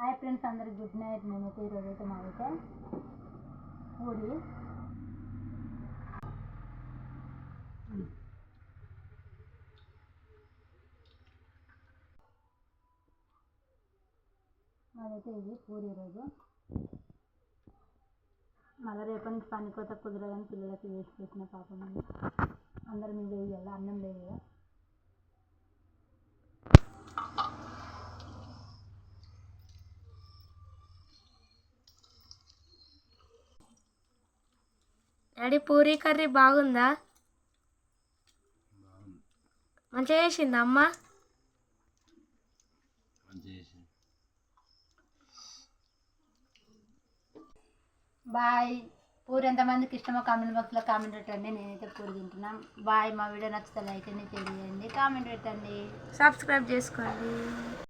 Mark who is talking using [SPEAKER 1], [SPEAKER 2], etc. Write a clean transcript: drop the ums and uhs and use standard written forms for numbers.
[SPEAKER 1] Hi friends, అందరికి good night. మేమైతే ఈరోజైతే మాకైతే పూరి మాదైతే ఇది పూరి రోజు. మళ్ళీ రేపటి నుంచి పనికోత కుదరదని పిల్లలకి వేసి పెట్టిన పాపం అందరి మీద వేయాలి, అన్నం లేదు కదా.
[SPEAKER 2] డాడీ పూరీ కర్రీ బాగుందా? మంచిగా చేసిందా అమ్మ?
[SPEAKER 1] బాయ్. పూరి ఎంతమందికి ఇష్టమో కామెంట్ బాక్స్లో కామెంట్ పెట్టండి. నేనైతే పూరి తింటున్నాను. బాయ్. మా వీడియో నచ్చితే లైక్ చేయండి, షేర్ చేయండి, కామెంట్ పెట్టండి,
[SPEAKER 2] సబ్స్క్రైబ్ చేసుకోండి.